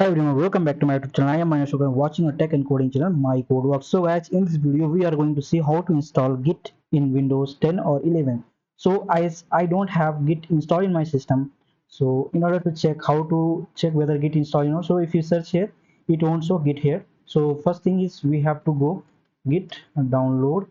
Hi everyone, welcome back to my YouTube channel. I am Manish and watching a tech and coding channel, MyCodeWorks. So guys, in this video we are going to see how to install Git in Windows 10 or 11. So I don't have Git installed in my system. So in order to check how to check whether Git installed, so if you search here, it won't show Git here. So first thing is we have to go Git download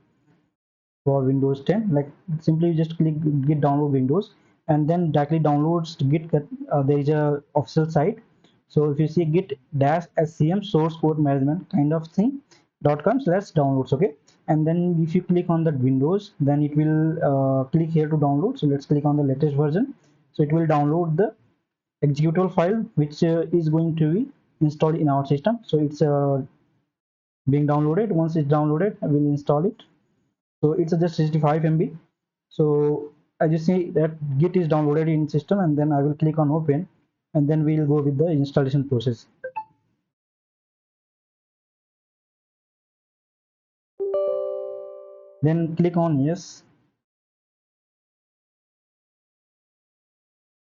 for Windows 10. Like simply just click Git download Windows and then directly downloads Git. There is a official site. So if you see git dash scm source code management kind of thing .com/downloads, okay, and then if you click on that Windows, then it will click here to download. So let's click on the latest version. So it will download the executable file which is going to be installed in our system. So it's being downloaded. Once it's downloaded, I will install it. So it's just 65 MB. So I just see that Git is downloaded in system, and then I will click on open, and then we'll go with the installation process. Then click on yes,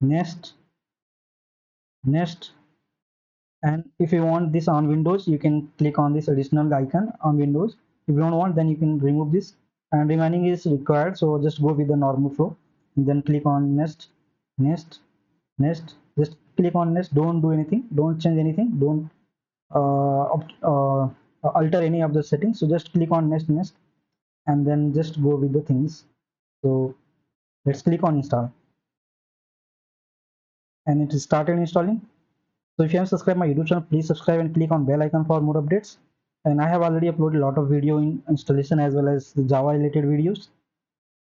next, next, and if you want this on Windows, you can click on this additional icon on Windows. If you don't want, then you can remove this, and remaining is required. So just go with the normal flow, and then click on next, next, next. Just click on next. Don't do anything. Don't change anything. Don't alter any of the settings. So just click on next, next, and then just go with the things. So let's click on install, and it is started installing. So if you haven't subscribed my YouTube channel, please subscribe and click on bell icon for more updates. And I have already uploaded a lot of video in installation as well as Java related videos.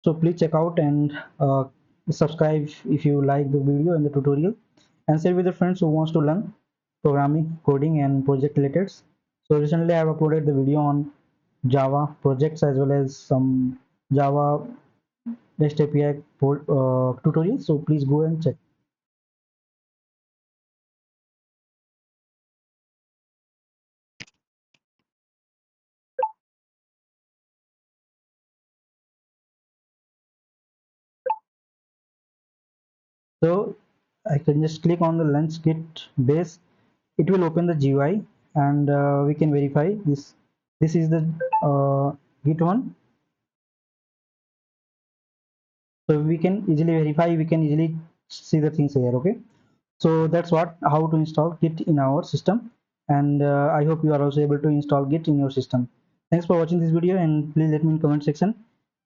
So please check out and subscribe if you like the video and the tutorial, and share with your friends who wants to learn programming, coding, and project related. So recently I have uploaded the video on Java projects as well as some Java REST API tutorials. So please go and check. So I can just click on the launch Git base. It will open the GUI, and we can verify this. This is the Git one. So we can easily verify. We can easily see the things here. Okay. So that's what how to install Git in our system, and I hope you are also able to install Git in your system. Thanks for watching this video, and please let me in comment section.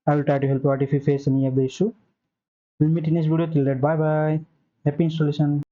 I will try to help you out if you face any of the issue. We'll meet in next video. Till that, bye bye. Happy installation.